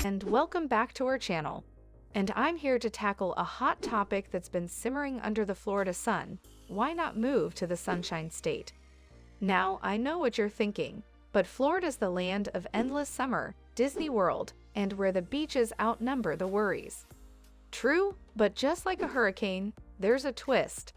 and welcome back to our channel. And I'm here to tackle a hot topic that's been simmering under the Florida sun. Why not move to the Sunshine State? Now, I know what you're thinking, but Florida's the land of endless summer, Disney World, and where the beaches outnumber the worries. True, but just like a hurricane, there's a twist.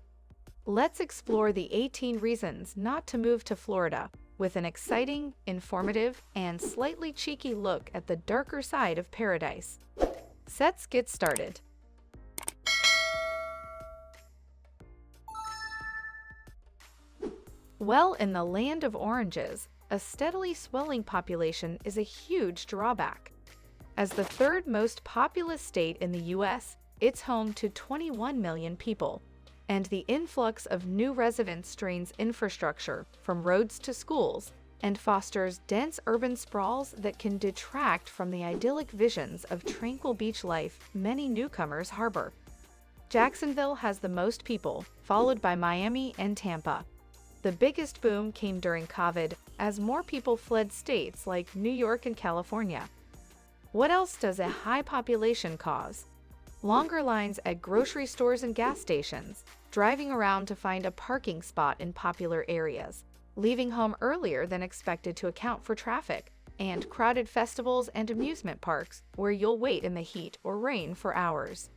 Let's explore the 18 reasons not to move to Florida, with an exciting, informative, and slightly cheeky look at the darker side of paradise. Let's get started. Well, in the land of oranges, a steadily swelling population is a huge drawback. As the third most populous state in the U.S., it's home to 21 million people, and the influx of new residents strains infrastructure from roads to schools and fosters dense urban sprawls that can detract from the idyllic visions of tranquil beach life many newcomers harbor. Jacksonville has the most people, followed by Miami and Tampa. The biggest boom came during COVID as more people fled states like New York and California. What else does a high population cause? Longer lines at grocery stores and gas stations, driving around to find a parking spot in popular areas, leaving home earlier than expected to account for traffic, and crowded festivals and amusement parks where you'll wait in the heat or rain for hours.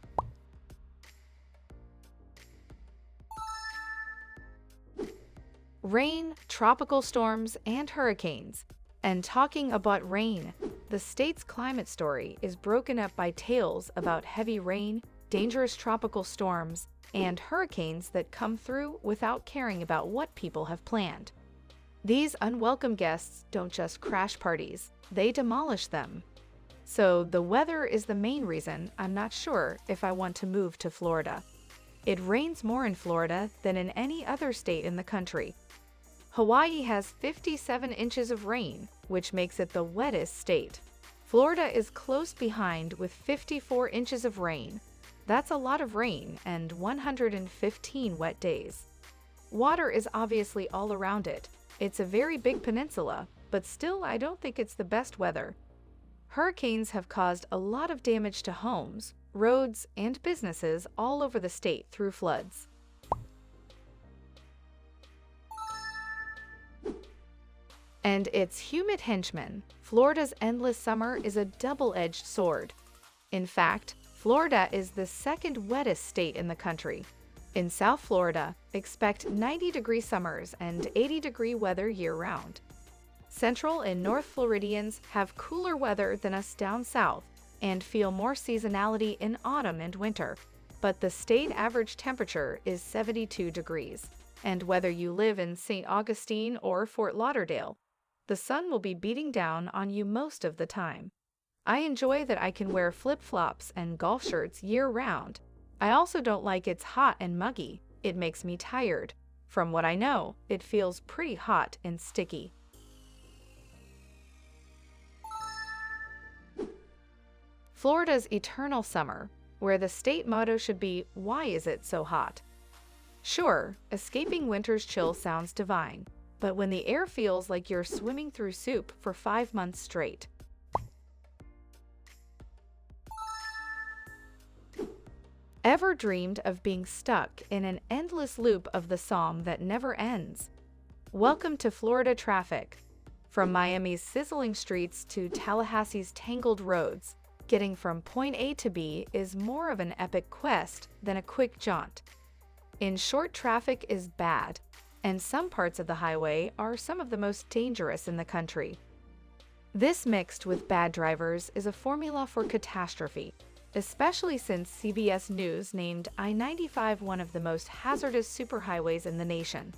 Rain, tropical storms, and hurricanes. And talking about rain, the state's climate story is broken up by tales about heavy rain, dangerous tropical storms, and hurricanes that come through without caring about what people have planned. These unwelcome guests don't just crash parties, they demolish them. So the weather is the main reason I'm not sure if I want to move to Florida. It rains more in Florida than in any other state in the country. Hawaii has 57 inches of rain, which makes it the wettest state. Florida is close behind with 54 inches of rain. That's a lot of rain and 115 wet days. Water is obviously all around it. It's a very big peninsula, but still I don't think it's the best weather. Hurricanes have caused a lot of damage to homes, roads, and businesses all over the state through floods. And its humid henchman, Florida's endless summer is a double-edged sword. In fact, Florida is the second wettest state in the country. In South Florida, expect 90-degree summers and 80-degree weather year-round. Central and North Floridians have cooler weather than us down south and feel more seasonality in autumn and winter, but the state average temperature is 72 degrees. And whether you live in St. Augustine or Fort Lauderdale, the sun will be beating down on you most of the time. I enjoy that I can wear flip-flops and golf shirts year-round. I also don't like it's hot and muggy. It makes me tired. From what I know, it feels pretty hot and sticky. Florida's eternal summer, where the state motto should be, "Why is it so hot?" Sure, escaping winter's chill sounds divine, but when the air feels like you're swimming through soup for 5 months straight. Ever dreamed of being stuck in an endless loop of the psalm that never ends? Welcome to Florida traffic. From Miami's sizzling streets to Tallahassee's tangled roads, getting from point A to B is more of an epic quest than a quick jaunt. In short, traffic is bad, and some parts of the highway are some of the most dangerous in the country. This mixed with bad drivers is a formula for catastrophe, especially since CBS News named I-95 one of the most hazardous superhighways in the nation.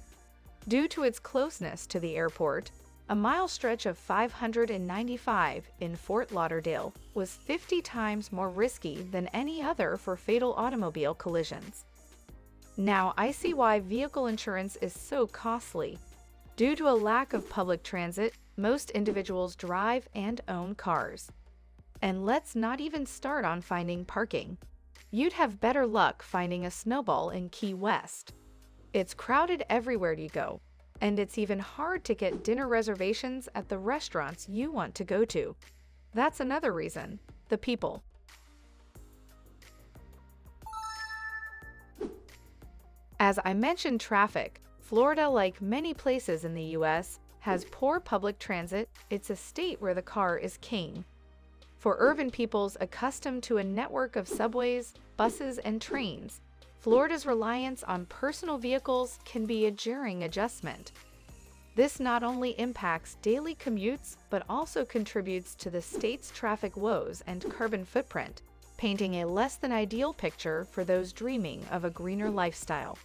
Due to its closeness to the airport, a mile stretch of 595 in Fort Lauderdale was 50 times more risky than any other for fatal automobile collisions. Now, I see why vehicle insurance is so costly. Due to a lack of public transit, most individuals drive and own cars. And let's not even start on finding parking. You'd have better luck finding a snowball in Key West. It's crowded everywhere you go, and it's even hard to get dinner reservations at the restaurants you want to go to. That's another reason. the people. As I mentioned traffic, Florida, like many places in the U.S., has poor public transit. It's a state where the car is king. For urban peoples accustomed to a network of subways, buses, and trains, Florida's reliance on personal vehicles can be a jarring adjustment. This not only impacts daily commutes, but also contributes to the state's traffic woes and carbon footprint, painting a less than ideal picture for those dreaming of a greener lifestyle.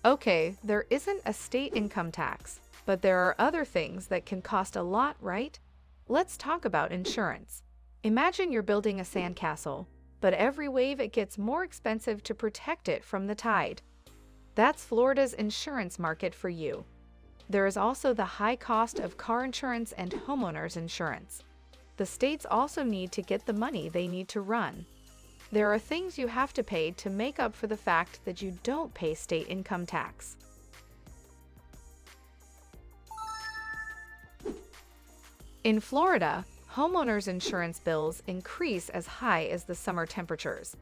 Okay, there isn't a state income tax, but there are other things that can cost a lot, right? Let's talk about insurance. Imagine you're building a sandcastle, but every wave it gets more expensive to protect it from the tide. That's Florida's insurance market for you. There is also the high cost of car insurance and homeowners insurance. The states also need to get the money they need to run. There are things you have to pay to make up for the fact that you don't pay state income tax. In Florida, homeowners insurance bills increase as high as the summer temperatures.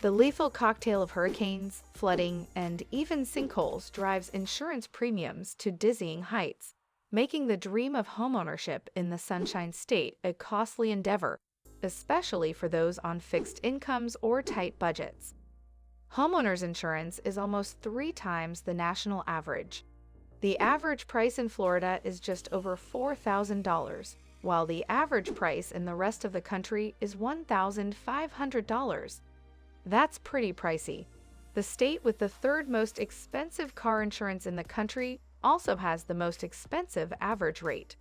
The lethal cocktail of hurricanes, flooding, and even sinkholes drives insurance premiums to dizzying heights, making the dream of homeownership in the Sunshine State a costly endeavor, especially for those on fixed incomes or tight budgets. Homeowners insurance is almost 3 times the national average. The average price in Florida is just over $4,000, while the average price in the rest of the country is $1,500. That's pretty pricey. The state with the 3rd most expensive car insurance in the country also has the most expensive average rate.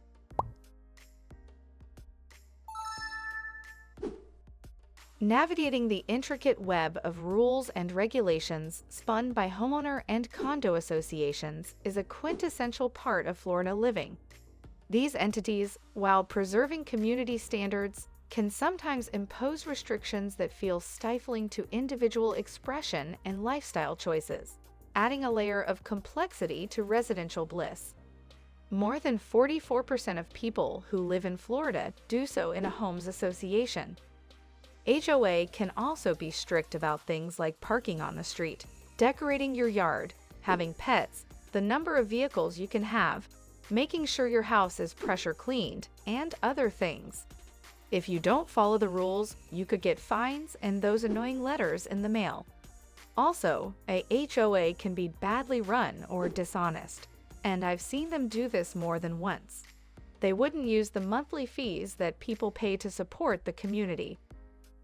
Navigating the intricate web of rules and regulations spun by homeowner and condo associations is a quintessential part of Florida living. These entities, while preserving community standards, can sometimes impose restrictions that feel stifling to individual expression and lifestyle choices, adding a layer of complexity to residential bliss. More than 44% of people who live in Florida do so in a homes association. HOA can also be strict about things like parking on the street, decorating your yard, having pets, the number of vehicles you can have, making sure your house is pressure cleaned, and other things. If you don't follow the rules, you could get fines and those annoying letters in the mail. Also, a HOA can be badly run or dishonest, and I've seen them do this more than once. They wouldn't use the monthly fees that people pay to support the community.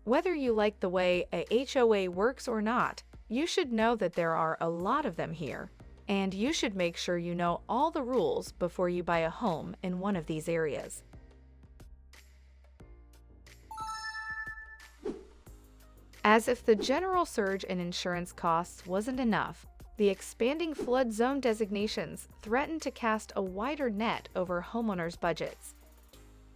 Whether you like the way a HOA works or not, you should know that there are a lot of them here, and you should make sure you know all the rules before you buy a home in one of these areas. As if the general surge in insurance costs wasn't enough, the expanding flood zone designations threaten to cast a wider net over homeowners' budgets.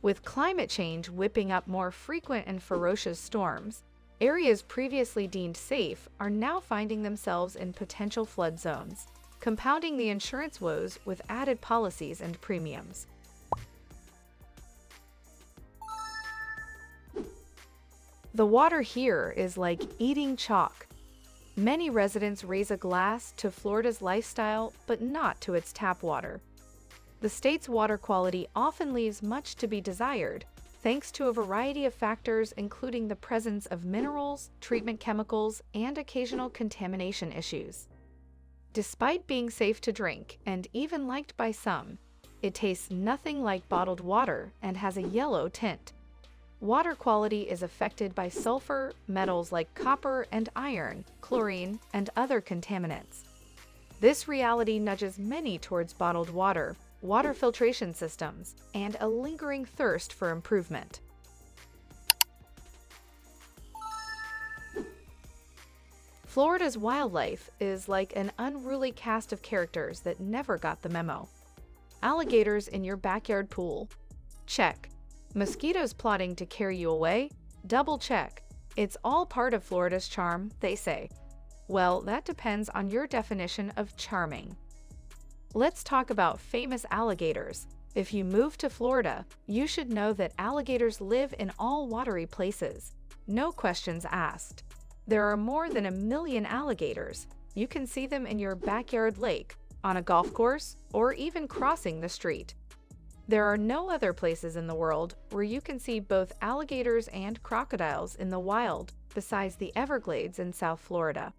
With climate change whipping up more frequent and ferocious storms, areas previously deemed safe are now finding themselves in potential flood zones, compounding the insurance woes with added policies and premiums. The water here is like eating chalk. Many residents raise a glass to Florida's lifestyle, but not to its tap water. The state's water quality often leaves much to be desired, thanks to a variety of factors including the presence of minerals, treatment chemicals, and occasional contamination issues. Despite being safe to drink and even liked by some, it tastes nothing like bottled water and has a yellow tint. Water quality is affected by sulfur, metals like copper and iron, chlorine, and other contaminants. This reality nudges many towards bottled water, water filtration systems, and a lingering thirst for improvement. Florida's wildlife is like an unruly cast of characters that never got the memo. Alligators in your backyard pool? Check. Mosquitoes plotting to carry you away? Double check. It's all part of Florida's charm, they say. Well, that depends on your definition of charming. Let's talk about famous alligators. If you move to Florida, you should know that alligators live in all watery places. No questions asked. There are more than 1 million alligators. You can see them in your backyard lake, on a golf course, or even crossing the street. There are no other places in the world where you can see both alligators and crocodiles in the wild besides the Everglades in South Florida.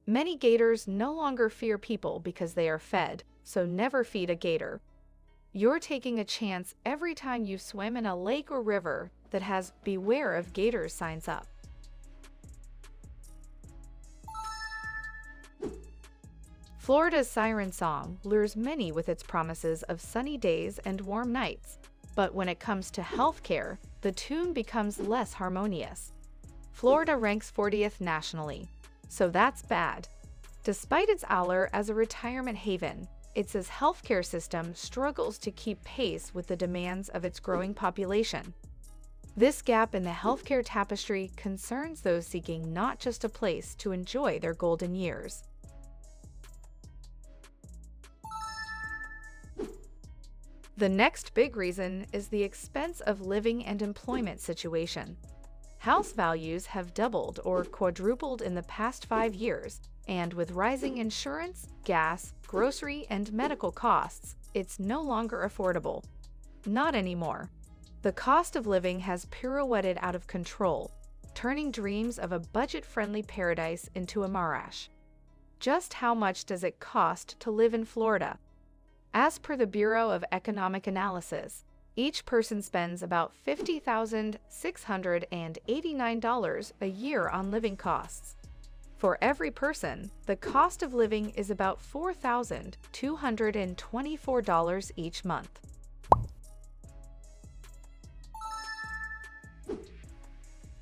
Many gators no longer fear people because they are fed, so never feed a gator. You're taking a chance every time you swim in a lake or river that has "Beware of Gators" signs up. Florida's siren song lures many with its promises of sunny days and warm nights, but when it comes to healthcare, the tune becomes less harmonious. Florida ranks 40th nationally, so that's bad. Despite its allure as a retirement haven, its healthcare system struggles to keep pace with the demands of its growing population. This gap in the healthcare tapestry concerns those seeking not just a place to enjoy their golden years. The next big reason is the expense of living and employment situation. House values have doubled or quadrupled in the past 5 years, and with rising insurance, gas, grocery, and medical costs, it's no longer affordable. Not anymore. The cost of living has pirouetted out of control, turning dreams of a budget-friendly paradise into a mirage. Just how much does it cost to live in Florida? As per the Bureau of Economic Analysis, each person spends about $50,689 a year on living costs. For every person, the cost of living is about $4,224 each month.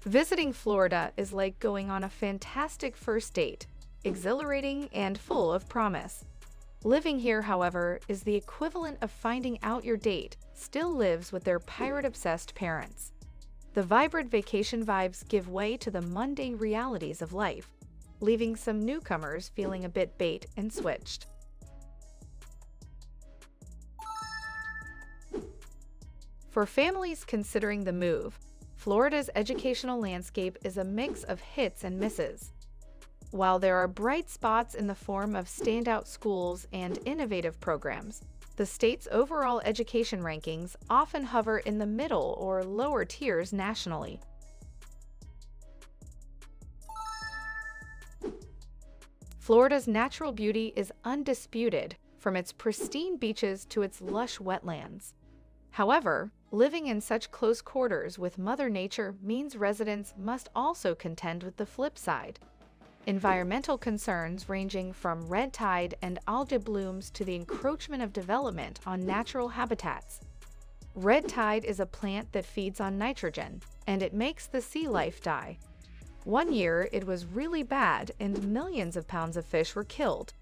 Visiting Florida is like going on a fantastic first date, exhilarating and full of promise. Living here, however, is the equivalent of finding out your date still lives with their pirate-obsessed parents. The vibrant vacation vibes give way to the mundane realities of life, leaving some newcomers feeling a bit bait and switched. For families considering the move, Florida's educational landscape is a mix of hits and misses. While there are bright spots in the form of standout schools and innovative programs, the state's overall education rankings often hover in the middle or lower tiers nationally. Florida's natural beauty is undisputed, from its pristine beaches to its lush wetlands. However, living in such close quarters with Mother Nature means residents must also contend with the flip side. Environmental concerns ranging from red tide and algae blooms to the encroachment of development on natural habitats. Red tide is a plant that feeds on nitrogen, and it makes the sea life die. One year, it was really bad and millions of pounds of fish were killed.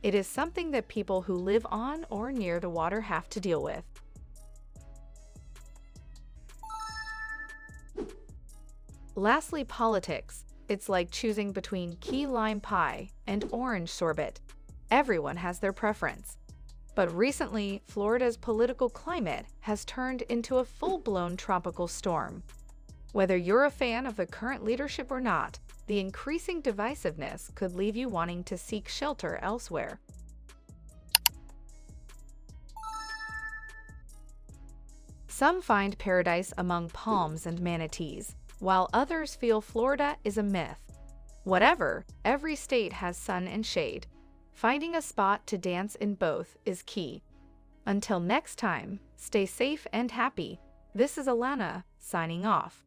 It is something that people who live on or near the water have to deal with. Lastly, politics. It's like choosing between key lime pie and orange sorbet. Everyone has their preference. But recently, Florida's political climate has turned into a full-blown tropical storm. Whether you're a fan of the current leadership or not, the increasing divisiveness could leave you wanting to seek shelter elsewhere. Some find paradise among palms and manatees, while others feel Florida is a myth. Whatever, every state has sun and shade. Finding a spot to dance in both is key. Until next time, stay safe and happy. This is Alana, signing off.